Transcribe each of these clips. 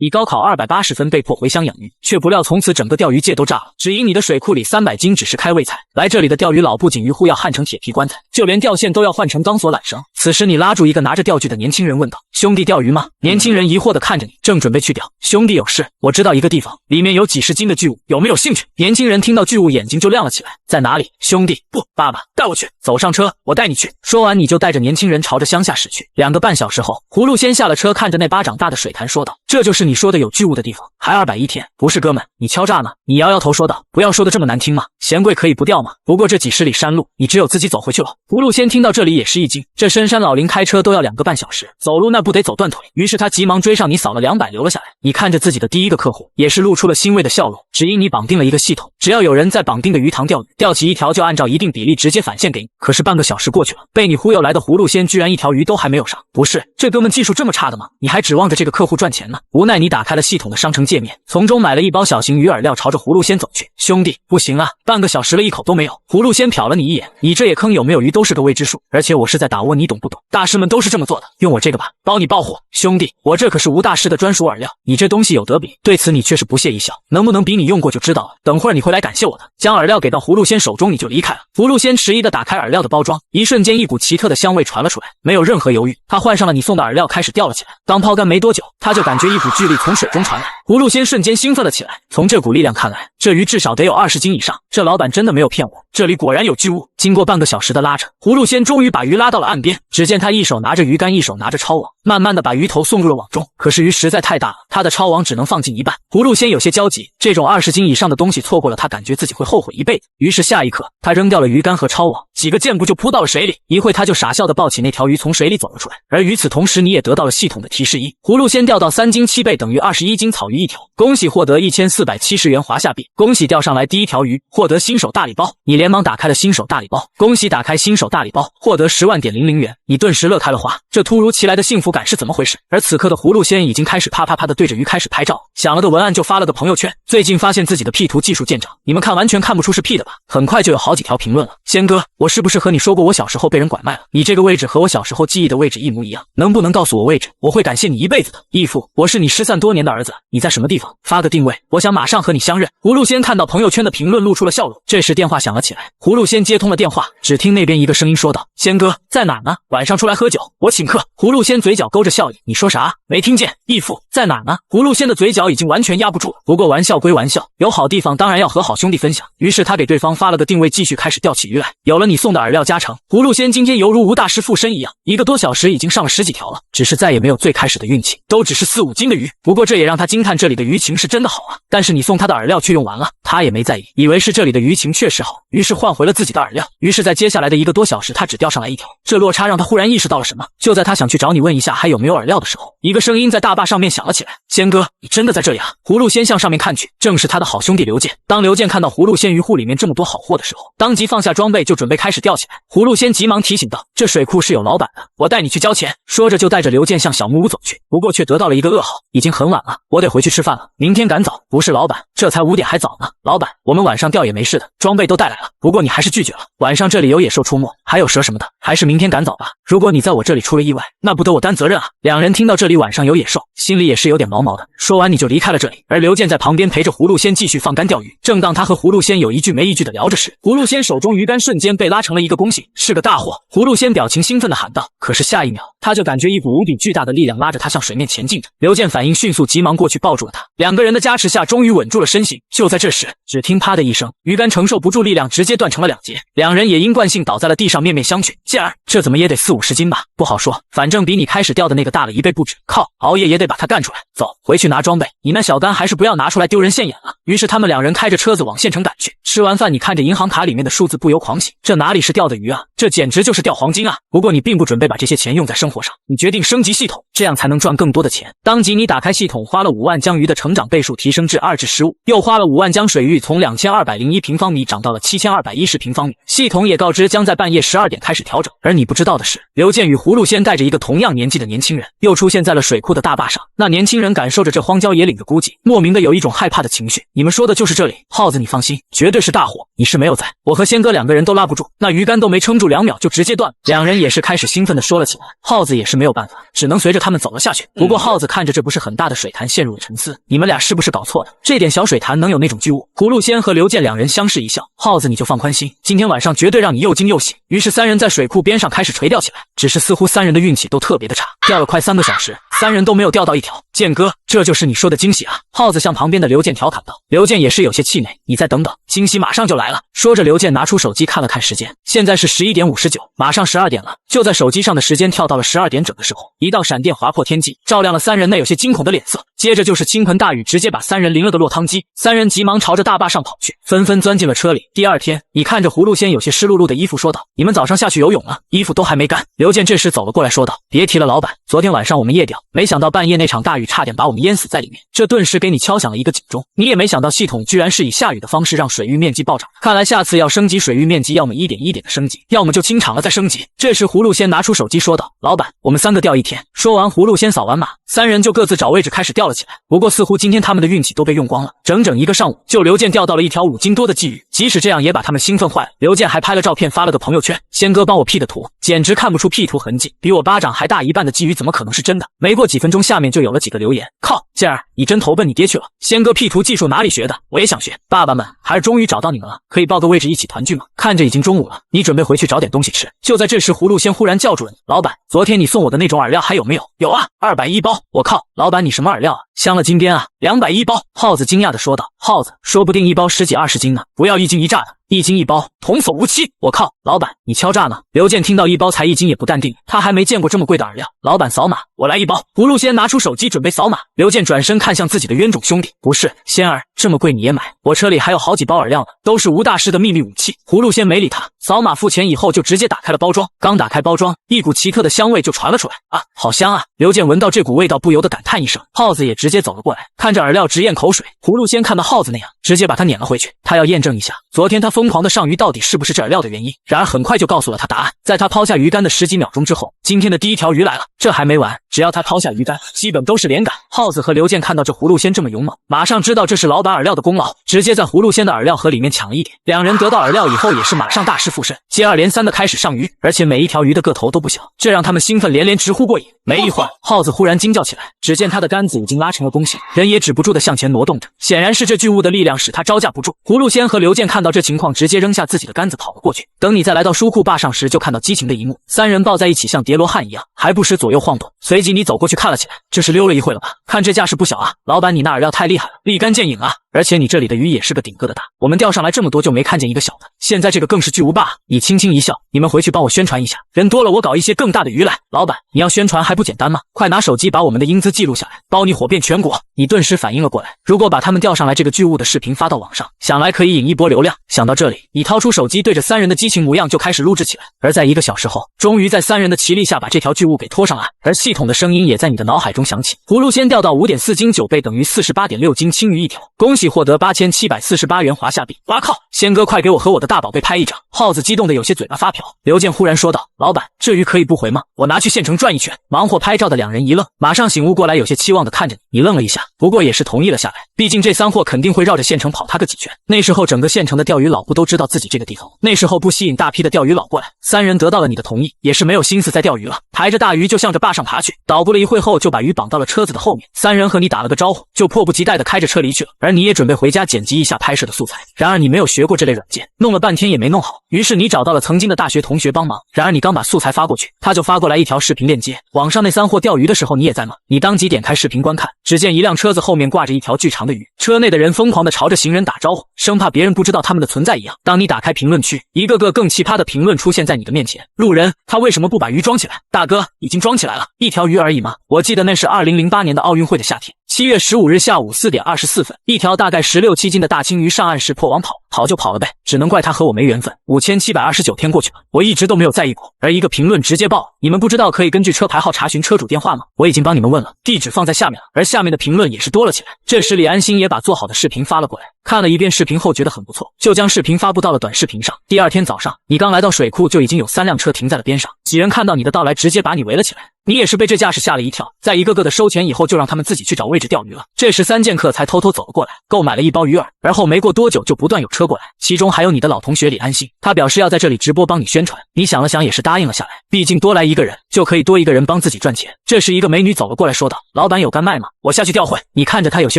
以高考280分被迫回乡养鱼，却不料从此整个钓鱼界都炸了，只因你的水库里300斤只是开胃菜。来这里的钓鱼佬不仅渔户要焊成铁皮棺材，就连钓线都要换成钢索缆绳。此时你拉住一个拿着钓具的年轻人问道：兄弟钓鱼吗？年轻人疑惑地看着你，正准备去钓。兄弟有事，我知道一个地方，里面有几十斤的巨物，有没有兴趣？年轻人听到巨物眼睛就亮了起来。在哪里？兄弟，不，爸爸，带我去。走上车，我带你去。说完你就带着年轻人朝着乡下驶去。2个半小时后，葫芦仙下了车，看着那巴掌大的水潭说道：这就是你说的有巨物的地方，还210天。不是哥们，你敲诈呢？你摇摇头说道：不要说的这么难听嘛，嫌贵可以不钓吗？不过这几十里山路，你只有自己走回去了。葫芦仙听到这里也是一惊，这深山老林开车都要2个半小时，走路那不得走断腿。于是他急忙追上你，扫了200留了下来。你看着自己的第一个客户，也是露出了欣慰的笑容，只因你绑定了一个系统，只要有人在绑定的鱼塘钓鱼，钓起一条就按照一定比例直接返现给你。可是半个小时过去了，被你忽悠来的葫芦仙居然一条鱼都还没有上。不是，这哥们技术这么差的吗？你还指望着这个客户赚钱呢？无奈你打开了系统的商城界面，从中买了一包小型鱼饵料，朝着葫芦仙走去。兄弟，不行啊，半个小时了一口都没有。葫芦仙瞟了你一眼，你这也坑有没有鱼都是个未知数，而且我是在打窝，你懂不懂？大师们都是这么做的，用我这个吧，包你爆火。兄弟，我这可是吴大师的专属饵料，你这东西有得比。对此你却是不屑一笑，能不能比你用过就知道了，等会儿你会来感谢我的。将饵料给到葫芦仙手中，你就离开了。葫芦仙迟疑地打开饵料的包装，一瞬间一股奇特的香味传了出来，没有任何犹豫，他换上了你送的饵料，开始钓了起来。刚抛竿没多久，他就感觉一股巨力从水中传来，葫芦仙瞬间兴奋了起来。从这股力量看来，这鱼至少得有20斤以上，这老板真的没有骗我，这里果然有巨物。经过半个小时的拉扯，葫芦仙终于把鱼拉到了岸边。只见他一手拿着鱼竿，一手拿着抄网，慢慢的把鱼头送入了网中。可是鱼实在太大了，他的抄网只能放进一半。葫芦仙有些焦急，这种20斤以上的东西错过了，他感觉自己会后悔一辈子。于是下一刻，他扔掉了鱼竿和抄网，几个箭步就扑到了水里。一会他就傻笑的抱起那条鱼从水里走了出来。而与此同时，你也得到了系统的提示1，葫芦仙钓到3斤7倍等于21斤草鱼一条，恭喜获得1470元华夏币，恭喜钓上来第一条鱼，获得新手大礼包。你连忙打开了新手大礼包，恭喜打开新手大礼包，获得10万点00元。你顿时乐开了花，这突如其来的幸福感是怎么回事？而此刻的葫芦仙已经开始啪啪啪的对着鱼开始拍照，想了个文案就发了个朋友圈，最近发现自己的 P 图技术见长，你们看完全看不出是 P 的吧？很快就有好几条评论了。仙哥，我是不是和你说过我小时候被人拐卖了？你这个位置和我小时候记忆的位置一模一样，能不能告诉我位置？我会感谢你一辈子的。义父，我是你失散多年的儿子，你在什么地方？发个定位，我想马上和你相认。葫芦仙看到朋友圈的评论露出了笑容。这时电话响了起来，葫芦仙接通了电话，只听那边一个声音说道：仙哥在哪呢？晚上出来喝酒，我请客。葫芦仙嘴角勾着笑意，你说啥？没听见。义父在哪呢？葫芦仙的嘴角已经完全压不住了。不过玩笑归玩笑，有好地方当然要和好兄弟分享。于是他给对方发了个定位，继续开始钓起鱼来。有了你送的饵料加成，葫芦仙今天犹如吴大师附身一样，1个多小时已经上了10几条了，只是再也没有最开始的运气，都只是4、5斤的鱼。不过这也让他惊叹这里的鱼情是真的好啊。但是你送他的饵料却用完了，他也没在意，以为是这里的鱼情确实好，于是换回了自己的饵料。于是在接下来的1个多小时，他只钓上来1条。这落差让他忽然意识到了什么。就在他想去找你问一下还有没有饵料的时候，一个声音在大坝上面响了起来：仙哥，你真的在这里啊？葫芦仙向上面看去，正是他的好兄弟刘健。当刘健看到葫芦仙鱼库里面这么多好货的时候，当即放下装备就准备开始钓起来。葫芦仙急忙提醒道：这水库是有老板的，我带你去交钱。说着就带着刘健向小木屋走去，不过却得到了一个噩耗：已经很晚了，我得回去吃饭了，明天赶早。不是老板，这才5点还早呢。老板，我们晚上钓也没事的，装备都带来了，不过你还是拒绝了。晚上这里有野兽出没，还有蛇什么的，还是明天赶早吧。如果你在我这里出了意外，那不得我担责任啊。两人听到这里晚上有野兽，心里也是有点毛毛的。说完你就离开了这里，而刘健在旁边陪着葫芦仙继续放竿钓鱼。正当他和葫芦仙有一句没一句的聊着时，葫芦仙手中鱼竿瞬间被拉成了一个弓形，是个大货。葫芦仙表情兴奋地喊道，可是下一秒他就感觉一股无比巨大的力量拉着他向水面前进着。刘健反应迅速，急忙过去抱住了他，两个人的加持下终于稳住了身形。就在这时，只听啪的一声，鱼竿承受不住力量，直接断成了2截，两人也因惯性倒在了地上，面面相觑。健儿，这怎么也得4、50斤吧？不好说，反正比你开始钓的那个大了1倍不止。靠，熬夜也得把他干出来。走，回去拿装备，你那小竿还是不要拿出来丢人现眼了。于是他们两人开着车子往县城赶去。吃完饭，你看着银行卡里面的数字不由狂喜，这哪里是钓的鱼啊，这简直就是钓黄金啊！不过你并不准备把这些钱用在生活上，你决定升级系统，这样才能赚更多的钱。当即你打开系统，花了5万将鱼的成长倍数提升至2至15，又花了5万将水域从2201平方米涨到了7210平方米。系统也告知将在半夜12点开始调整。而你不知道的是，刘健与葫芦仙带着一个同样年纪的年轻人又出现在了水库的大坝上。那年轻人感受着这荒郊野岭的孤寂，莫名的有一种害怕的情绪。你们说的就是这里，耗子你放心，绝对是大火，你是没有在，我和仙哥2个人都拉不住，那鱼竿都没撑住2秒就直接断了。2人也是开始兴奋的说了起来，耗子也是没有办法，只能随着他们走了下去。不过耗子看着这不是很大的水潭陷入了沉思，你们俩是不是搞错了？这点小水潭能有那种巨物？葫芦仙和刘健2人相视一笑，耗子你就放宽心，今天晚上绝对让你又惊又喜。于是3人在水库边上开始垂钓起来，只是似乎3人的运气都特别的差，钓了快3个小时，3人都没有钓到一条。健哥，这就是你说的惊喜啊！耗子向旁边的刘健调侃道。刘健也是有些气馁，你再等等，惊喜马上就来了。说着，刘健拿出手机看了看时间，现在是11点59，马上12点了。就在手机上的时间跳到了12点整的时候，一道闪电划破天际，照亮了3人那有些惊恐的脸色。接着就是倾盆大雨，直接把3人淋了个落汤鸡。3人急忙朝着大坝上跑去，纷纷钻进了车里。第二天，你看着葫芦仙有些湿漉漉的衣服说道：“你们早上下去游泳了，衣服都还没干。”刘健这时走了过来说道：“别提了，老板，昨天晚上我们夜钓，没想到半夜那场大雨差点把我们淹死在里面，这顿时给你敲响了一个警钟。你也没想到系统居然是以下雨的方式让水域面积暴涨，看来下次要升级水域面积，要么一点一点的升级，要么就清场了再升级。”这时葫芦仙拿出手机说道：“老板，我们3个钓1天。”说完，葫芦仙扫完码，3人就各自找位置开始钓了起来。不过似乎今天他们的运气都被用光了，整整1个上午，就刘健钓到了一条5斤多的鲫鱼。即使这样也把他们兴奋坏了。刘健还拍了照片发了个朋友圈，仙哥帮我 P 的图，简直看不出 P 图痕迹，比我巴掌还大一半的鲫鱼怎么可能是真的？没过几分钟，下面就有了几个留言：靠，健儿，你真投奔你爹去了，仙哥 P 图技术哪里学的？我也想学。爸爸们，还是终于找到你们了，可以报个位置一起团聚吗？看着已经中午了，你准备回去找点东西吃。就在这时，葫芦仙忽然叫住了你：老板，昨天你送我的那种饵料还有没有？有啊，210包。我靠，老板你什么饵料啊？镶了金边啊，210包。耗子惊讶地说道：耗子，说不定一包10几20斤呢，不要1斤1炸的，1斤1包，童叟无欺。我靠，老板你敲诈呢？刘健听到1包才1斤也不淡定，他还没见过这么贵的饵料。老板扫码，我来1包。葫芦仙拿出手机准备扫码，刘健转身看向自己的冤种兄弟，不是仙儿，这么贵你也买？我车里还有好几包饵料呢，都是吴大师的秘密武器。葫芦仙没理他，扫码付钱以后就直接打开了包装，刚打开包装，一股奇特的香味就传了出来。啊，好香啊！刘健闻到这股味道不由得感叹一声。耗子也直接走了过来，看着饵料直咽口水。葫芦仙看到耗子那样，直接把他撵了回去，他要验证一下昨天他疯狂的上鱼到底是不是这饵料的原因。然而很快就告诉了他答案，在他抛下鱼竿的10几秒钟之后，今天的第1条鱼来了。这还没完，只要他抛下鱼竿，基本都是连杆。耗子和刘健看到这葫芦仙这么勇猛，马上知道这是老板饵料的功劳，直接在葫芦仙的饵料盒里面抢了一点。2人得到饵料以后也是马上大施附身，接二连三的开始上鱼，而且每一条鱼的个头都不小，这让他们兴奋连连直呼过瘾。没一会儿，耗子忽然惊叫起来，只见他的杆子已经拉成了弓形，人也止不住的向前挪动着，显然是这巨物的力量使他招架不住。葫芦仙和刘健看到这情况，直接扔下自己的杆子跑了过去。等你再来到书库坝上时，就看到激情的一幕，3人抱在一起像叠罗汉一样，还不时左右晃动。随即你走过去看了起来，这是溜了一会了吧？看这架势不小啊，老板你那饵料太厉害了，立竿见影啊！而且你这里的鱼也是个顶个的大，我们钓上来这么多就没看见一个小的，现在这个更是巨无霸。你轻轻一笑，你们回去帮我宣传一下，人多了我搞一些更大的鱼来。老板，你要宣传还不简单吗？快拿手机把我们的英姿记录下来，包你火遍全国。你顿时反应了过来，如果把他们钓上来这个巨物的视频发到网上，想来可以引一波流量。想到这里，你掏出手机对着3人的激情模样就开始录制起来。而在1个小时后，终于在3人的齐力下把这条巨物给拖上岸，而系统的声音也在你的脑海中响起：葫芦仙钓到5.4斤9倍等于48.6斤青鱼一条，恭喜获得8748元华夏币。哇靠，仙哥快给我和我的大宝贝拍一张！耗子激动的有些嘴巴发瓢。刘健忽然说道：老板，这鱼可以不回吗？我拿去县城转一圈。忙活拍照的2人一愣，马上醒悟过来，有些期望的看着你。你愣了一下，不过也是同意了下来，毕竟这3货肯定会绕着县城跑他个几圈。那时候整个县城的钓鱼佬不都知道自己这个地头，那时候不吸引大批的钓鱼佬过来。3人得到了你的同意，也是没有心思再钓鱼了，抬着大鱼就向着坝上爬去。捣鼓了一会后，就把鱼绑到了车子的后面。3人和你打了个招呼，就迫不及待地开着车离去了。而你也准备回家剪辑一下拍摄的素材，然而你没有学过这类软件，弄了半天也没弄好。于是你找到了曾经的大学同学帮忙，然而你刚把素材发过去，他就发过来一条视频链接，网上那3货钓鱼的时候你也在吗？你当即点开视频观看，只见一辆车子后面挂着一条巨长的鱼，车内的人疯狂地朝着行人打招呼，生怕别人不知道他们的存在一样。当你打开评论区，一个个更奇葩的评论出现在你的面前。路人，他为什么不把鱼装起来？大哥，已经装起来了，一条鱼而已吗？我记得那是2008年的奥运会的夏天，7月15日下午4点24分，一条大概16、17斤的大青鱼上岸时破网跑，跑就跑了呗，只能怪他和我没缘分。5729天过去了，我一直都没有在意过。而一个评论直接爆，你们不知道可以根据车牌号查询车主电话吗？我已经帮你们问了，地址放在下面了。而下面的评论也是多了起来。这时李安心也把做好的视频发了过来，看了一遍视频后觉得很不错，就将视频发布到了短视频上。第二天早上，你刚来到水库就已经有3辆车停在了边上，几人看到你的到来直接把你围了起来。你也是被这架势吓了一跳，在一个个的收钱以后，就让他们自己去找位置钓鱼了。这时3剑客才偷偷走了过来，购买了1包鱼饵，而后没过多久就不断有车过来，其中还有你的老同学李安心，他表示要在这里直播帮你宣传。你想了想也是答应了下来，毕竟多来一个人就可以多一个人帮自己赚钱。这时一个美女走了过来说道：“老板有竿卖吗？我下去钓会。”你看着他有些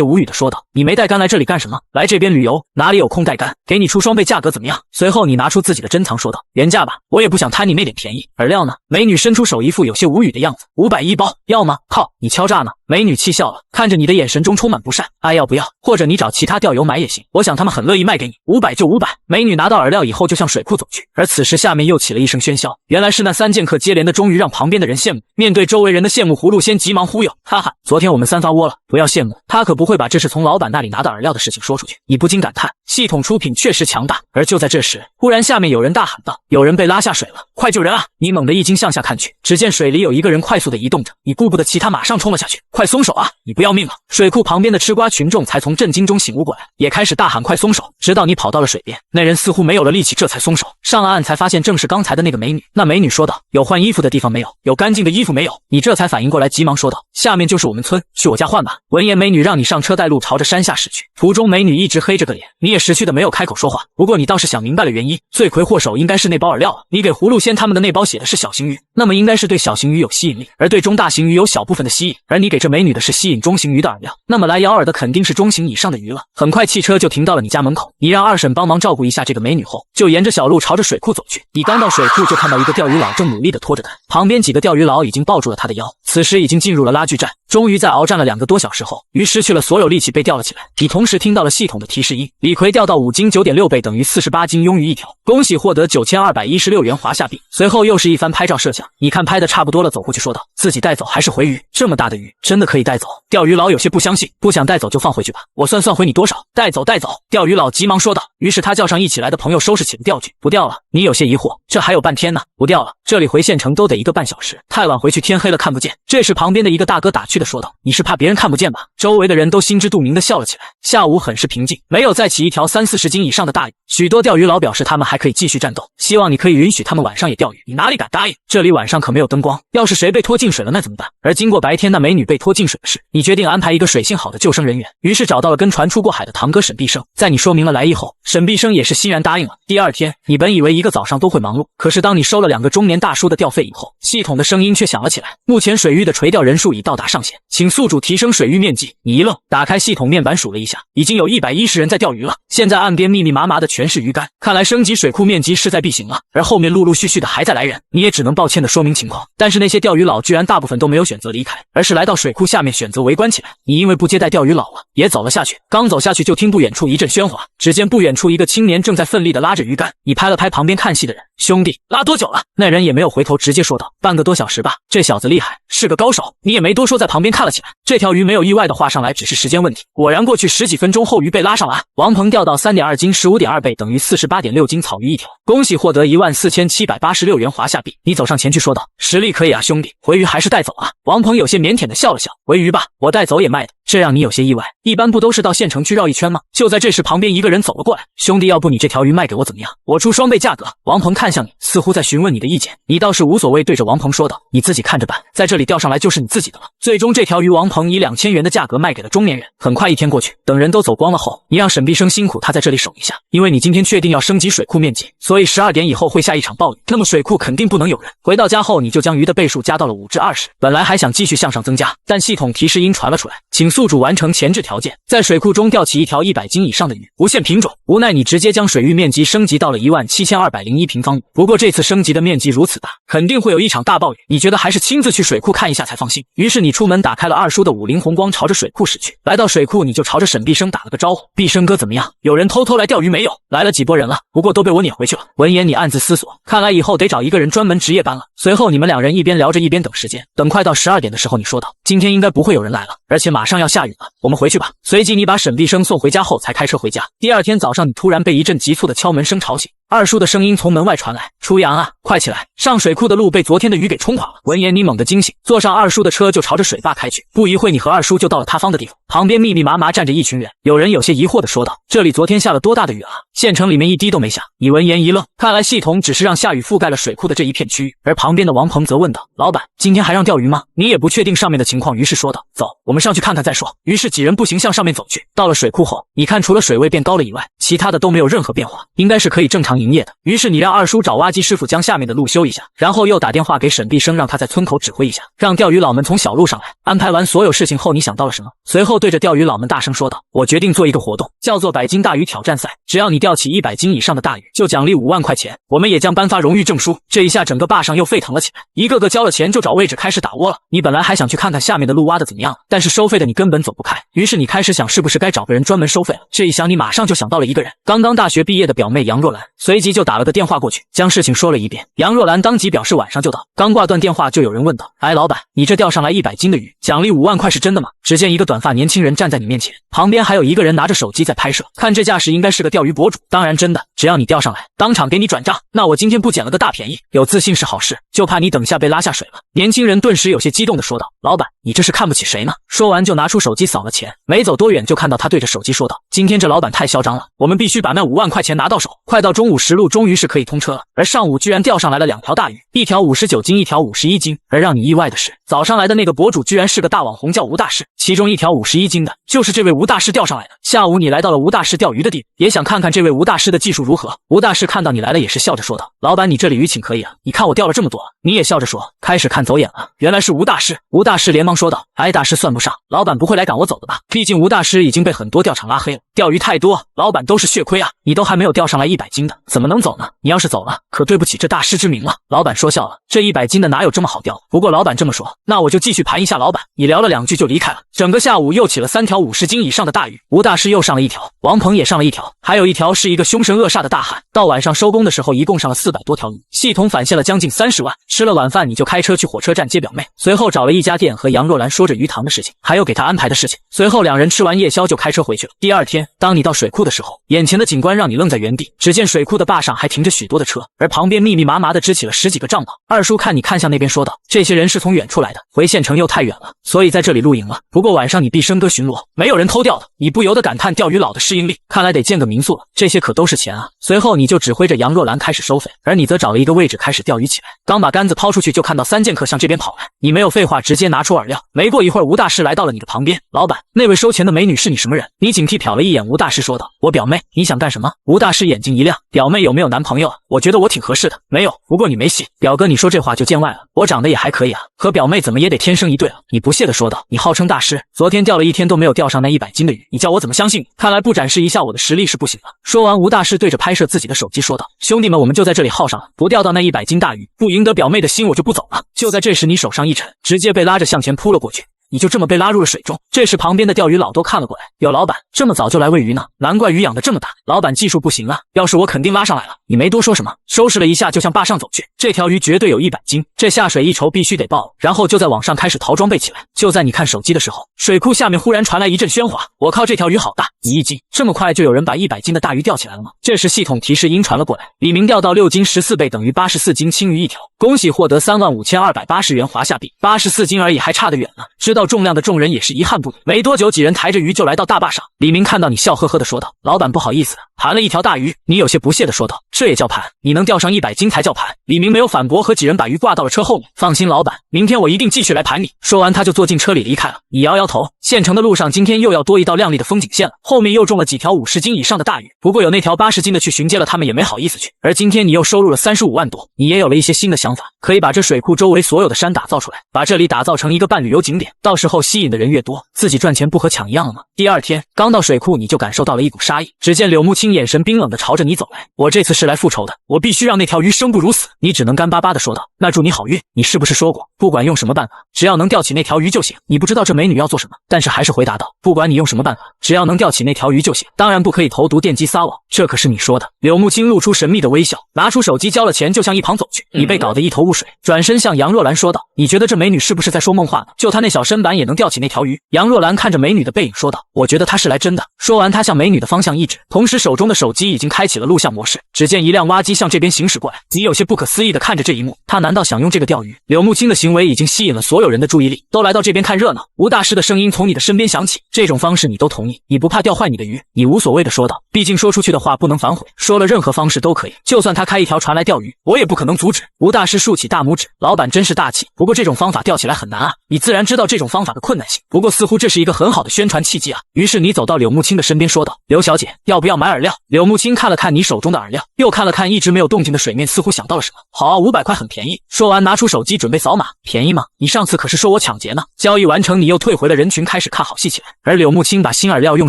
无语的说道：“你没带竿来这里干什么？来这边旅游哪里有空带竿？给你出双倍价格怎么样？”随后你拿出自己的珍藏说道：“原价吧，我也不想贪你那点便宜。饵料呢？”美女伸出手，一副有些无语的样子：“510包，要吗？靠，你敲诈呢？”美女气笑了，看着你的眼神中充满不善。爱要不要？或者你找其他钓友买也行，我想他们很乐意卖给你，500就500。美女拿到饵料以后就向水库走去，而此时下面又起了一声喧嚣，原来是那3剑客接连的终于让旁边的人羡慕。面对周围人的羡慕，葫芦仙急忙忽悠：“哈哈，昨天我们3发窝了，不要羡慕。”他可不会把这是从老板那里拿到饵料的事情说出去。你不禁感叹，系统出品确实强大。而就在这时，忽然下面有人大喊道：“有人被拉下水了，快救人啊！”你猛地一惊，向下看去，只见水里有一个人快速的移动着，你顾不得其他，马上冲了下去：“快松手啊！你不要命了！”水库旁边的吃瓜群众才从震惊中醒悟过来，也开始大喊：“快松手！”直到你跑到了水边，那人似乎没有了力气，这才松手。上了岸才发现正是刚才的那个美女。那美女说道：“有换衣服的地方没有？有干净的衣服没有？”你这才反应过来，急忙说道：“下面就是我们村，去我家换吧。”闻言，美女让你上车带路，朝着山下驶去。途中美女一直黑着个脸，你也识趣的没有开口说话。不过你倒是想明白了原因，罪魁祸首应该是那包饵料啊。你给葫芦仙他们的那包写的是小型鱼，那么应该是对小型鱼有吸引力，而对中大型鱼有小部分的吸引。而你给这美女的是吸引中型鱼的饵料，那么来咬饵的肯定是中型以上的鱼了。很快汽车就停到了你家门口，你让二婶帮忙照顾一下这个美女后，就沿着小路朝着水库走去。你刚到水库就看到一个钓鱼佬正努力的拖着竿，旁边几个钓鱼佬已经抱住了他的腰，此时已经进入了拉锯战。终于在鏖战了2个多小时后，鱼失去了所有力气被吊了起来。你同时听到了系统的提示音：李逵钓到5斤 9.6 倍等于48斤庸鱼1条，恭喜获得9216元华夏币。随后又是一番拍照摄像，你看拍的差不多了，走过去说道：“自己带走还是回鱼？这么大的鱼真的可以带走？”钓鱼佬有些不相信，不想带走就放回去吧，我算回你多少？带走带走！钓鱼佬急忙说道。于是他叫上一起来的朋友收拾起了钓具。不钓了？你有些疑惑，这还有半天呢。不钓了，这里回县城都得1个半小时，太晚回去天黑了看不见。这时旁边的一个大哥打趣的说道：“你是怕别人看不见吧？”周围的人都心知肚明的笑了起来。下午很是平静，没有再起一条30-40斤以上的大鱼。许多钓鱼佬表示他们还可以继续战斗，希望你可以允许他们晚上也钓鱼。你哪里敢答应？这里晚上可没有灯光，要是谁被拖进水了那怎么办？而经过白天那美女被拖进水的事，你决定安排一个水性好的救生人员，于是找到了跟船出过海的堂哥沈必生。在你说明了来意后，沈必生也是欣然答应了。第二天，你本以为一个早上都会忙碌，可是当你收了2个中年大叔的钓费以后，系统的声音却响了起来：目前水域的垂钓人数已到达上限，请宿主提升水域面积。你一愣，打开系统面板数了一下，已经有110人在钓鱼了。现在岸边密密麻麻的全是鱼竿，看来升级水库面积势在必行了。而后面陆陆续续的还在来人，你也只能抱歉的说明情况。但是那些钓鱼佬居然大部分都没有选择离开，而是来到水库下面选择围观起来。你因为不接待钓鱼佬了，也走了下去。刚走下去就听不远处一阵喧哗，只见不远处一个青年正在奋力的拉着鱼竿。你拍了拍旁边看戏的人：“兄弟，拉多久了？”那人也没有回头，直接说道：“半个多小时吧。”这小子厉害，是个高手。你也没多说，在旁边看了起来。这条鱼没有意外的画上来，只是时间问题。果然过去10几分钟后，鱼被拉上了岸。王鹏钓到3.2斤 15.2 倍等于48.6斤草鱼1条，恭喜获得14786元华夏币。你走上前去说道：“实力可以啊，兄弟，回鱼还是带走啊？”王鹏有些腼腆的笑了笑：“回鱼吧，我带走也卖的。”这让你有些意外，一般不都是到县城去绕一圈吗？就在这时，旁边一个人走了过来：“兄弟，要不你这条鱼卖给我怎么样？我出双倍价格。”王鹏看向你，似乎在询问你的意见。你倒是无所谓，对着王鹏说道：“你自己看着办，在这里钓上来就是你自己的了。”最终这条鱼王鹏以2000元的价格卖给了中年人。很快一天过去，等人都走光了后，你让沈必生辛苦他在这里守一下，因为你今天确定要升级水库面积，所以12点以后会下一场暴雨，那么水库肯定不能有人。回到家后，你就将鱼的倍数加到了5至20，本来还想继续向上增加，但系统提示音传了出来，请宿主完成前置条件，在水库中钓起一条100斤以上的鱼，无限品种。无奈你直接将水域面积升级到了17201平方米。不过这次升级的面积如此大，肯定会有一场大暴雨，你觉得还是亲自去水库看一下才放心。于是你出门打开了二叔的50红光，朝着水库驶去。来到水库，你就朝着沈必生打了个招呼：“必生哥怎么样？有人偷偷来钓鱼没有？”来了几拨人了，不过都被我撵回去了。闻言你暗自思索，看来以后得找一个人专门值夜班了。随后你们2人一边聊着一边等时间，等快到12点的时候，你说道：“今天应该不会有人来了，而且马上要下雨了，我们回去吧。”吧。随即你把沈碧生送回家后才开车回家。第二天早上，你突然被一阵急促的敲门声吵醒。二叔的声音从门外传来：“初阳啊，快起来！上水库的路被昨天的雨给冲垮了。”闻言，你猛地惊醒，坐上二叔的车就朝着水坝开去。不一会，你和二叔就到了塌方的地方，旁边密密麻麻站着一群人。有人有些疑惑地说道：“这里昨天下了多大的雨啊？县城里面一滴都没下。”你闻言一愣，看来系统只是让下雨覆盖了水库的这一片区域。而旁边的王鹏则问道：“老板，今天还让钓鱼吗？”你也不确定上面的情况，于是说道：“走，我们上去看看再说。”于是几人步行向上面走去。到了水库后，你看除了水位变高了以外，其他的都没有任何变化，应该是可以正常营业的。于是你让二叔找挖机师傅将下面的路修一下，然后又打电话给沈碧生，让他在村口指挥一下，让钓鱼佬们从小路上来。安排完所有事情后，你想到了什么？随后对着钓鱼佬们大声说道：“我决定做一个活动，叫做100斤大鱼挑战赛，只要你钓起100斤以上的大鱼，就奖励5万块钱。我们也将颁发荣誉证书。”这一下整个坝上又沸腾了起来，一个个交了钱就找位置开始打窝了。你本来还想去看看下面的路挖的怎么样了，但是收费的你根本走不开，于是你开始想是不是该找个人专门收费了。这一想，你马上就想到了一个人，刚刚大学毕业的表妹杨若兰，随即就打了个电话过去，将事情说了一遍。杨若兰当即表示晚上就到。刚挂断电话，就有人问道：“哎，老板，你这钓上来100斤的鱼，奖励5万块是真的吗？”只见一个短发年轻人站在你面前，旁边还有一个人拿着手机在拍摄，看这架势应该是个钓鱼博主。当然真的，只要你钓上来，当场给你转账。那我今天不捡了个大便宜，有自信是好事，就怕你等下被拉下水了。年轻人顿时有些激动地说道：“老板，你这是看不起谁呢？”说完就拿出手机扫了钱。没走多远，就看到他对着手机说道：“今天这老板太嚣张了，我们必须把那5万块钱拿到手。”快到中午，10路终于是可以通车了，而上午居然钓上来了2条大鱼，一条59斤，一条51斤。而让你意外的是，早上来的那个博主居然是个大网红，叫吴大师，其中一条51斤的就是这位吴大师钓上来的。下午你来到了吴大师钓鱼的地，也想看看这位吴大师的技术如何。吴大师看到你来了，也是笑着说道：“老板，你这里鱼请可以啊，你看我钓了这么多。”你也笑着说：“开始看走眼了，原来是吴大师。”吴大师连忙说道：“哎，大师算不上，老板不会来赶我走的吧？毕竟吴大师已经被很多钓场拉黑了，钓鱼太多，老板都是血亏啊。你都还没有钓上来100斤的，怎么能走呢？你要是走了，可对不起这大师之名了。”老板说笑了，这100斤的哪有这么好钓？不过老板这么说，那我就继续盘一下老板。你聊了2句就离开了。整个下午又起了3条50斤以上的大鱼，吴大师又上了1条，王鹏也上了1条，还有1条是一个凶神恶煞的大汉。到晚上收工的时候，一共上了400多条鱼，系统返现了将近30万。吃了晚饭，你就开车去火车站接表妹，随后找了一家店和杨若兰说着鱼塘的事情，还有给她安排的事情。随后2人吃完夜宵就开车回去了。第二天，当你到水库的时候，眼前的景观让你愣在原地。只见水库的坝上还停着许多的车，而旁边密密麻麻的支起了10几个帐篷。二叔看你看向那边说道：“这些人是从远处来的，回县城又太远了，所以在这里露营了。不过晚上你毕生哥巡逻，没有人偷钓的。”你不由得感叹钓鱼佬的适应力，看来得建个民宿了，这些可都是钱啊。随后你就指挥着杨若兰开始收费，而你则找了一个位置开始钓鱼起来。刚把杆子抛出去，就看到3剑客向这边跑来。你没有废话，直接拿出饵料。没过一会儿，吴大师来到了你的旁边。老板，那位收钱的美女是你什么人？你警惕瞟了一眼吴大师说道：“我表妹。”你想干什么？吴大师眼睛一亮：“表妹有没有男朋友啊？我觉得我挺合适的。”没有，不过你没戏。表哥，你说这话就见外了，我长得也还可以啊，和表妹怎么也得天生一对啊。你不屑地说道：“你号称大师，昨天钓了1天都没有钓上那100斤的鱼，你叫我怎么相信？看来不展示一下我的实力是不行了。”说完，吴大师对着拍摄自己的手机说道：“兄弟们，我们就在这里耗上了，不钓到那100斤大鱼，不赢得表妹的心，我就不走了。”就在这时，你手上一沉，直接被拉着向前扑了过去。你就这么被拉入了水中。这时旁边的钓鱼佬都看了过来，有老板这么早就来喂鱼呢，难怪鱼养得这么大，老板技术不行啊，要是我肯定拉上来了。你没多说什么，收拾了一下就向坝上走去。这条鱼绝对有100斤，这下水一筹必须得报，然后就在网上开始淘装备起来。就在你看手机的时候，水库下面忽然传来一阵喧哗，我靠，这条鱼好大，1斤，这么快就有人把100斤的大鱼钓起来了吗？这时系统提示音传了过来，李明钓到6斤14倍等于84斤青鱼一条，恭喜获得35280元华夏币，84斤而已，还差得远呢。知道重量的众人也是遗憾不已。没多久，几人抬着鱼就来到大坝上。李明看到你，笑呵呵地说道：“老板，不好意思，盘了1条大鱼。”你有些不屑地说道：“这也叫盘？你能钓上100斤才叫盘。”李明没有反驳，和几人把鱼挂到了车后面。放心，老板，明天我一定继续来盘你。说完，他就坐进车里离开了。你摇摇头，县城的路上今天又要多一道亮丽的风景线了，后面又中了几条50斤以上的大鱼。不过有那条80斤的去巡街了，他们也没好意思去。而今天你又收入了35万多，你也有了一些新的想法，可以把这水库周围所有的山打造出来，把这里打造成一个半旅游景点，到时候吸引的人越多，自己赚钱不和抢一样了吗？第二天刚到水库，你就感受到了一股杀意。只见柳木青眼神冰冷地朝着你走来：“我这次是来复仇的，我必须让那条鱼生不如死。”你只能干巴巴地说道：“那祝你好运。你是不是说过，不管用什么办法，只要能钓起那条鱼就行？”你不知道这美女要做什么，但是还是回答道：“不管你用什么办法，只要能钓起起那条鱼就行，当然不可以投毒电击撒网，这可是你说的。柳木青露出神秘的微笑，拿出手机交了钱就向一旁走去。你被搞得一头雾水，转身向杨若兰说道：“你觉得这美女是不是在说梦话呢？就她那小身板也能钓起那条鱼？”杨若兰看着美女的背影说道：“我觉得她是来真的。”说完，她向美女的方向一指，同时手中的手机已经开启了录像模式。只见一辆挖机向这边行驶过来，你有些不可思议地看着这一幕，他难道想用这个钓鱼？柳木青的行为已经吸引了所有人的注意力，都来到这边看热闹。吴大师的声音从你的身边响起，这种方式你都同意？你不怕钓坏你的鱼？你无所谓地说道。毕竟说出去的话不能反悔，说了任何方式都可以，就算他开一条船来钓鱼，我也不可能阻止。吴大师竖起大拇指，老板真是大气，不过这种方法钓起来很难啊，你自然知道这种方法的困难性，不过似乎这是一个很好的宣传契机啊。于是你走到柳木青的身边说道：“刘小姐，要不要买饵料？”柳木青看了看你手中的饵料，又看了看一直没有动静的水面，似乎想到了什么。好啊，500块很便宜。说完拿出手机准备扫码。便宜吗？你上次可是说我抢劫呢。交易完成，你又退回了人群，开始看好戏起来。而柳木青把新饵料用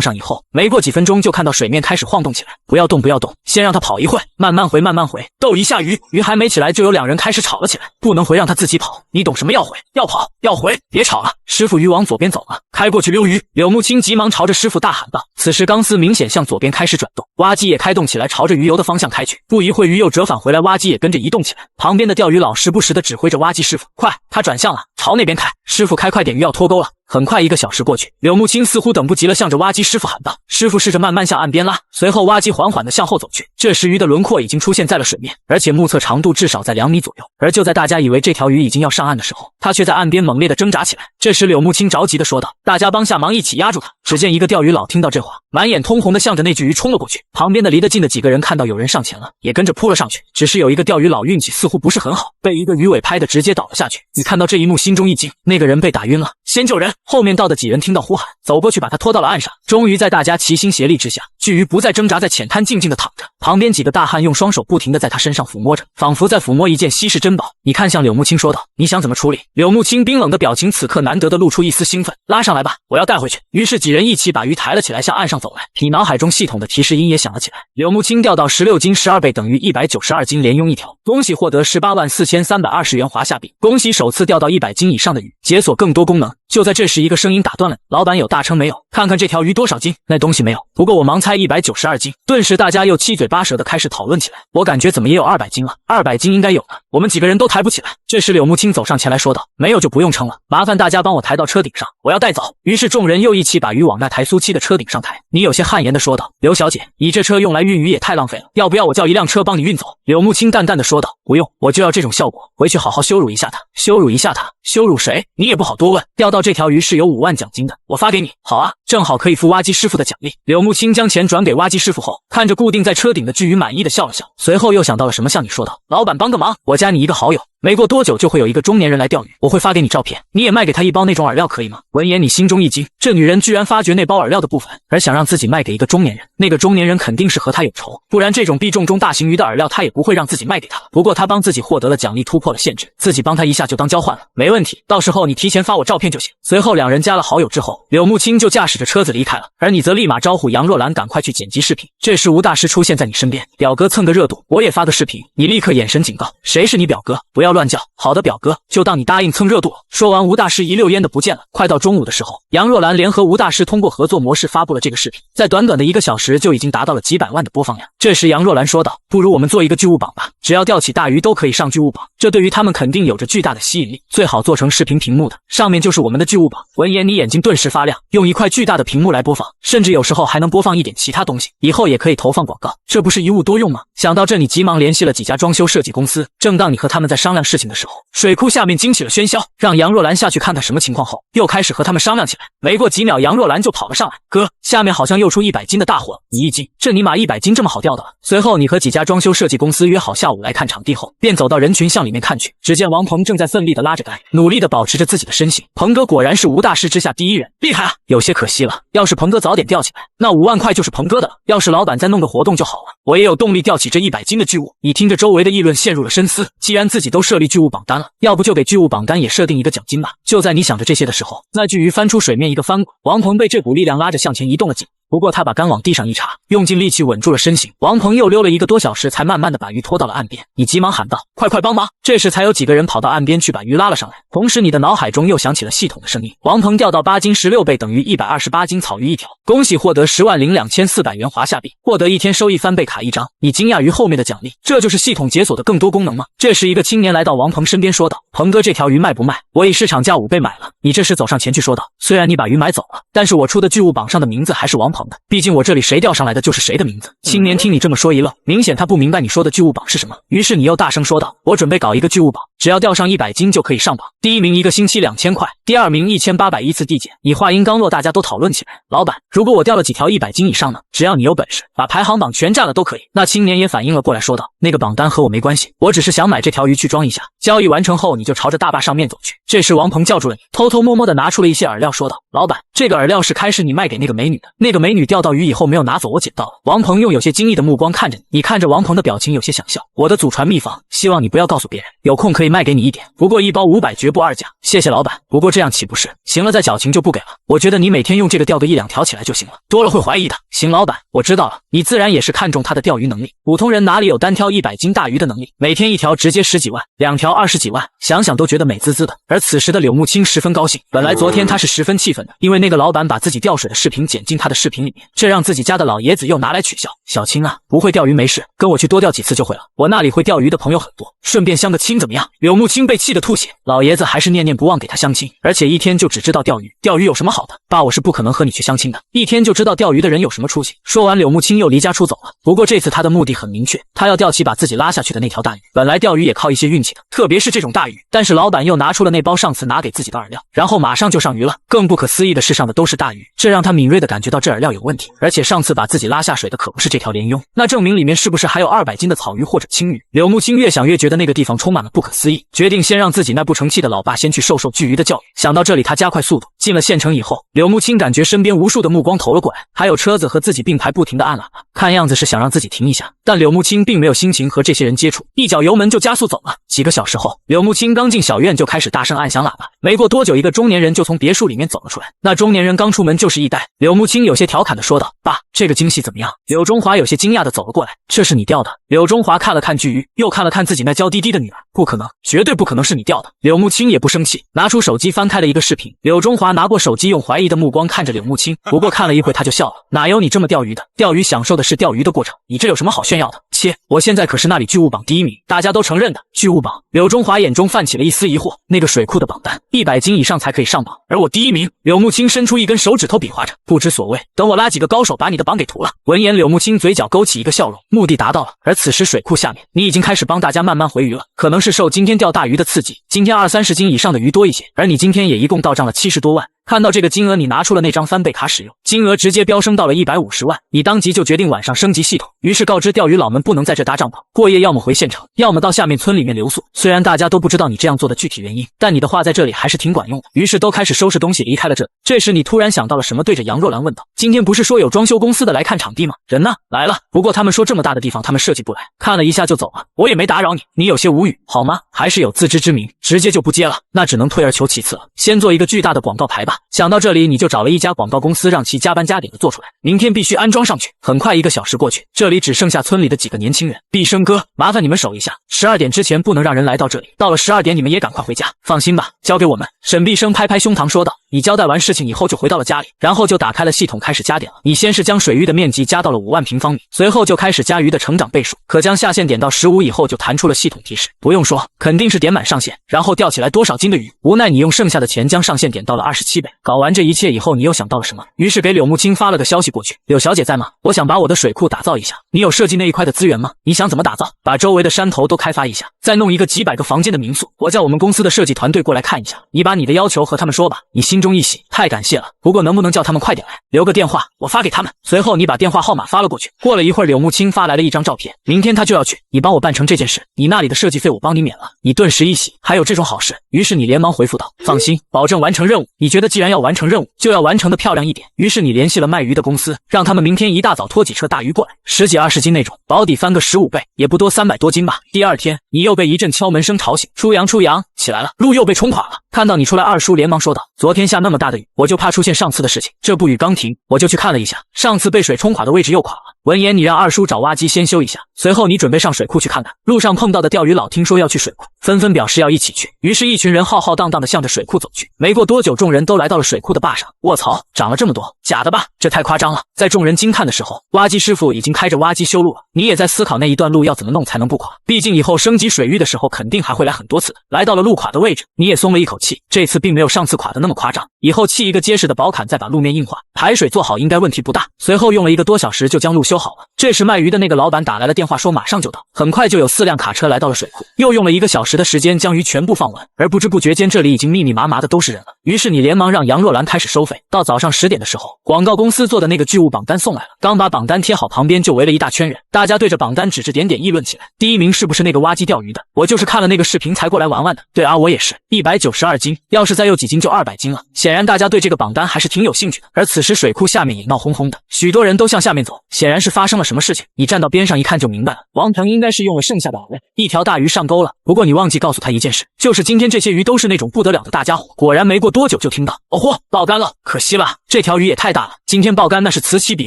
上以后，没过几分钟就看到水面开始晃动起来。不要动，不要动，先让它跑一会，慢慢回，慢慢回。斗一下鱼，鱼还没起来，就有2人开始吵了起来。不能回，让它自己跑。你懂什么？要回，要跑，要回，别吵了。师傅，鱼往左边走了，开过去溜鱼。柳木青急忙朝着师傅大喊道。此时钢丝明显向左边开始转动，挖机也开动起来，朝着鱼游的方向开去。不一会，鱼又折返回来，挖机也跟着移动起来。旁边的钓鱼佬时不时地指挥着挖机师傅：“快，他转向了，朝那边开。师傅，开快点，鱼要脱钩了。”很快1个小时过去，柳木青似乎等不及了，向着挖机师傅喊道。师傅试着慢慢向岸边拉，随后挖机缓缓地向后走去。这时鱼的轮廓已经出现在了水面，而且目测长度至少在2米左右。而就在大家以为这条鱼已经要上岸的时候，它却在岸边猛烈地挣扎起来。这时柳木青着急地说道：“大家帮下忙，一起压住它！”只见一个钓鱼佬听到这话，满眼通红地向着那具鱼冲了过去。旁边的离得近的几个人看到有人上前了，也跟着扑了上去。只是有一个钓鱼佬运气似乎不是很好，被一个鱼尾拍的直接倒了下去。你看到这一幕心中一惊，那个人被打晕了，先救人！后面到的几人听到呼喊，走过去把他拖到了岸上。终于在大家齐心协力之下，巨鱼不再挣扎，在浅滩静静地躺着。旁边几个大汉用双手不停地在他身上抚摸着，仿佛在抚摸一件稀世珍宝。你看向柳木青说道：“你想怎么处理？”柳木青冰冷的表情此刻难得的露出一丝兴奋：“拉上来吧，我要带回去。”于是几人一起把鱼抬了起来，向岸上走来。你脑海中系统的提示音也响了起来：柳木青钓到16斤12倍等于192斤，连用1条，恭喜获得184320元华夏币，恭喜首次钓到100斤以上的鱼，解锁更多功能。就在这时，一个声音打断了：“老板有大称没有？看看这条鱼多少斤？”那东西没有，不过我盲猜192斤。顿时大家又七嘴八舌的开始讨论起来。我感觉怎么也有200斤了，200斤应该有了，我们几个人都抬不起来。这时柳木青走上前来说道：“没有就不用称了，麻烦大家帮我抬到车顶上，我要带走。”于是众人又一起把鱼往那台苏七的车顶上抬。你有些汗颜的说道：“刘小姐，你这车用来运鱼也太浪费了，要不要我叫一辆车帮你运走？”柳木青淡淡的说道：“不用，我就要这种效果，回去好好羞辱一下他。”羞辱一下他？羞辱谁？你也不好多问。钓到这条鱼是有5万奖金的，我发给你。好啊，正好可以付挖机师傅的奖励。柳木青将钱转给挖机师傅后，看着固定在车顶的巨鱼满意的笑了笑，随后又想到了什么，向你说道：“老板帮个忙，我加你一个好友，没过多久就会有一个中年人来钓鱼，我会发给你照片，你也卖给他一包那种饵料可以吗？”闻言你心中一惊，这女人居然发觉那包饵料的部分，而想让自己卖给一个中年人，那个中年人肯定是和他有仇，不然这种必重中大型鱼的饵料他也不会让自己卖给他。不过他帮自己获得了奖励，突破了限制，自己帮他一下就当交换了，没问题，到时候你提前发我照片就行。随后2人加了好友之后，柳木青就驾驶着车子离开了，而你则立马招呼杨若兰赶快去剪辑视频。这时吴大师出现在你身边：“表哥蹭个热度，我也发个视频。”你立刻眼神警告：“谁是你表哥？不要乱叫。”“好的表哥，就当你答应蹭热度了。”说完吴大师一溜烟的不见了。快到中午的时候，杨若兰联合吴大师通过合作模式发布了这个视频，在短短的1个小时就已经达到了几百万的播放量。这时杨若兰说道：“不如我们做一个巨物榜吧，只要钓起大鱼都可以上巨物榜，这对于他们肯定有着巨大的吸引力，最好做成视频屏幕的，上面就是我们的巨物榜。”闻言你眼睛顿时发亮，用一块巨大的屏幕来播放，甚至有时候还能播放一点其他东西，以后也可以投放广告，这不是一物多用吗？想到这，你急忙联系了几家装修设计公司。正当你和他们在商量事情的时候，水库下面惊起了喧嚣，让杨若兰下去看看什么情况后，又开始和他们商量起来。没过几秒，杨若兰就跑了上来：“哥，下面好像又出100斤的大货了。”你一惊，这尼玛100斤这么好钓的了？随后你和几家装修设计公司约好下午来看场地后，便走到人群向里面看去。只见王鹏正在奋力地拉着杆，努力地保持着自己的身形。鹏哥果然是吴大师之下第一人，厉害啊！有些可惜了，要是鹏哥早点钓起来，那5万块就是鹏哥的了。要是老板再弄个活动就好了，我也有动力钓起这100斤的巨物。你听着周围的议论陷入了深思，既然自己都设立巨物榜单了，要不就给巨物榜单也设定一个奖金吧。就在你想着这些的时候，那巨鱼翻出水面一个翻滚，王鹏被这股力量拉着向前移动了几步。不过他把杆往地上一插，用尽力气稳住了身形。王鹏又溜了1个多小时，才慢慢的把鱼拖到了岸边。你急忙喊道：“快快帮忙！”这时才有几个人跑到岸边去把鱼拉了上来。同时，你的脑海中又响起了系统的声音：王鹏钓到8斤16倍等于128斤草鱼一条，恭喜获得10.2400元华夏币，获得1天收益翻倍卡1张。你惊讶于后面的奖励，这就是系统解锁的更多功能吗？这时，一个青年来到王鹏身边说道：“鹏哥，这条鱼卖不卖？我以市场价5倍买了。”你这时走上前去说道：“虽然你把鱼买走了，但是我出的巨物榜上的名字还是王鹏的，毕竟我这里谁钓上来的就是谁的名字。”青年听你这么说一愣，明显他不明白你说的巨物榜是什么。于是你又大声说道：“我准备搞一个巨物榜，只要钓上100斤就可以上榜，第1名1个星期2000块，第2名1800依次递减。”你话音刚落，大家都讨论起来：“老板，如果我钓了几条100斤以上呢？只要你有本事，把排行榜全占了都可以。”那青年也反应了过来，说道：“那个榜单和我没关系，我只是想买这条鱼去装一下。”交易完成后，你就朝着大坝上面走去。这时王鹏叫住了你，偷偷摸摸的拿出了一些饵料，说道：“老板，这个饵料是开始你卖给那个美女的，那个美女钓到鱼以后没有拿走，我捡到了。”王鹏用有些惊异的目光看着你，你看着王鹏的表情有些想笑。我的祖传秘方，希望你不要告诉别人，有空可以卖给你一点，不过1包500绝不二价。谢谢老板，不过这样岂不是行了，再矫情就不给了。我觉得你每天用这个钓个1、2条起来就行了，多了会怀疑的。行老板，我知道了，你自然也是看中他的钓鱼能力，普通人哪里有单挑100斤大鱼的能力，每天1条直接10几万，2条20几万，想想都觉得美滋滋的。而此时的柳木青十分高兴，本来昨天他是十分气愤的，因为那个老板把自己钓水的视频剪进他的视频里面，这让自己家的老爷子又拿来取笑。小青啊，不会钓鱼没事，跟我去多钓几次就会了，我那里会钓鱼的朋友很多，顺便相个亲怎么样？柳木青被气得吐血，老爷子还是念念不忘给他相亲，而且一天就只知道钓鱼，钓鱼有什么好的？爸，我是不可能和你去相亲的，一天就知道钓鱼的人有什么出息？说完，柳木青又离家出走了。不过这次他的目的很明确，他要钓起把自己拉下去的那条大鱼。本来钓鱼也靠一些运气的，特别是这种大鱼，但是老板又拿出了那包上次拿给自己的饵料，然后马上就上鱼了。更不可思议的是，上的都是大鱼，这让他敏锐地感觉到这饵料有问题。而且上次把自己拉下水的可不是这条鲢鳙，那证明里面是不是还有200斤的草鱼或者青鱼？柳木青越想越觉得那个地方充满了不可思议，决定先让自己那不成器的老爸先去受巨鱼的教育。想到这里，他加快速度进了县城以后，柳木青感觉身边无数的目光投了过来，还有车子和自己并排不停地按喇叭，看样子是想让自己停一下。但柳木青并没有心情和这些人接触，一脚油门就加速走了。几个小时后，柳木青刚进小院就开始大声按响喇叭，没过多久，一个中年人就从别墅里面走了出来。那中年人刚出门就是一呆，柳木青有些调侃地说道：“爸，这个惊喜怎么样？”柳中华有些惊讶地走了过来：“这是你钓的？”柳中华看了看巨鱼，又看了看自己那娇滴滴的女儿，不可能，绝对不可能是你钓的。柳木青也不生气，拿出手机翻开了一个视频。柳中华拿过手机，用怀疑的目光看着柳木青，不过看了一会他就笑了：“哪有你这么钓鱼的？钓鱼享受的是钓鱼的过程，你这有什么好炫耀的？切，我现在可是那里巨物榜第1名，大家都承认的。巨物榜。”柳中华眼中泛起了一丝疑惑，那个水库的榜单100斤以上才可以上榜，而我第1名。柳木青伸出一根手指头比划着，不知所谓，等我拉几个高手把你的榜给屠了。闻言，柳木青嘴角勾起一个笑容，目的达到了。而此时水库下面，你已经开始帮大家慢慢回鱼了，可能是受今天钓大鱼的刺激，今天20-30斤以上的鱼多一些，而你今天也一共到账了70多万。看到这个金额，你拿出了那张翻倍卡使用，金额直接飙升到了150万，你当即就决定晚上升级系统，于是告知钓鱼佬们不能在这搭帐篷，过夜要么回县城，要么到下面村里面留宿。虽然大家都不知道你这样做的具体原因，但你的话在这里还是挺管用的，于是都开始收拾东西离开了这里。这时你突然想到了什么，对着杨若兰问道：“今天不是说有装修公司的来看场地吗？人呢？”“来了，不过他们说这么大的地方他们设计不来，看了一下就走了，我也没打扰你。”你有些无语，好吗？还是有自知之明，直接就不接了，那只能退而求其次了，先做一个巨大的广告牌吧。想到这里，你就找了一家广告公司，让其加班加点的做出来，明天必须安装上去。很快1个小时过去，这里只剩下村里的几个年轻人。毕生哥，麻烦你们守一下，12点之前不能让人来到这里，到了12点你们也赶快回家。放心吧，交给我们。沈毕生拍拍胸膛说道。你交代完事情以后就回到了家里，然后就打开了系统开始加点了。你先是将水域的面积加到了5万平方米，随后就开始加鱼的成长倍数，可将下限点到15以后就弹出了系统提示，不用说，肯定是点满上限，然后钓起来多少斤的鱼。无奈你用剩下的钱将上限点到了27倍。搞完这一切以后，你又想到了什么？于是给柳木青发了个消息过去：“柳小姐在吗？我想把我的水库打造一下，你有设计那一块的资源吗？你想怎么打造？把周围的山头都开发一下，再弄一个几百个房间的民宿，我叫我们公司的设计团队过来看一下，你把你的要求和他们说吧。”你心中一喜，太感谢了，不过能不能叫他们快点来，留个电话我发给他们。随后你把电话号码发了过去。过了一会儿，柳木青发来了一张照片，明天他就要去，你帮我办成这件事，你那里的设计费我帮你免了。你顿时一喜，还有这种好事？于是你连忙回复道：“放心，保证完成任务。”你觉得既然要完成任务，就要完成的漂亮一点。于是你联系了卖鱼的公司，让他们明天一大早拖几车大鱼过来，10几20斤那种，保底翻个15倍，也不多300多斤吧。第二天，你又被一阵敲门声吵醒，出洋出洋，起来了，路又被冲垮了。看到你出来，二叔连忙说道：“昨天下那么大的雨，我就怕出现上次的事情。这不雨刚停，我就去看了一下，上次被水冲垮的位置又垮了。”闻言，你让二叔找挖机先修一下，随后你准备上水库去看看。路上碰到的钓鱼佬听说要去水库，纷纷表示要一起去。于是，一群人浩浩荡荡地向着水库走去。没过多久，众人都来到了水库的坝上。卧槽，长了这么多，假的吧？这太夸张了！在众人惊叹的时候，挖机师傅已经开着挖机修路了。你也在思考那一段路要怎么弄才能不垮，毕竟以后升级水域的时候肯定还会来很多次的。来到了路垮的位置，你也松了一口气，这次并没有上次垮的那么夸张。以后砌一个结实的薄坎，再把路面硬化，排水做好应该问题不大。随后用了1个多小时就将路修好了。这时卖鱼的那个老板打来了电话，说马上就到。很快就有4辆卡车来到了水库，又用了1个小时的时间将鱼全部放完。而不知不觉间，这里已经密密麻麻的都是人了。于是你连忙让杨若兰开始收费。到早上10点的时候，广告公司做的那个巨物榜单送来了。刚把榜单贴好，旁边就围了一大圈人，大家对着榜单指指点点议论起来。第1名是不是那个挖机钓鱼的？我就是看了那个视频才过来玩玩的。对啊，我也是，192斤，要是再有几斤就200斤了。显然大家对这个榜单还是挺有兴趣的。而此时水库下面也闹哄哄的，许多人都向下面走，显然是发生了什么事情。你站到边上一看就明白了，王腾应该是用了剩下的饵，一条大鱼上钩了。不过你忘记告诉他一件事，就是今天这些鱼都是那种不得了的大家伙。果然没过多久就听到，哦嚯，爆竿了，可惜了，这条鱼也太大了，今天爆竿那是此起彼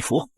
伏。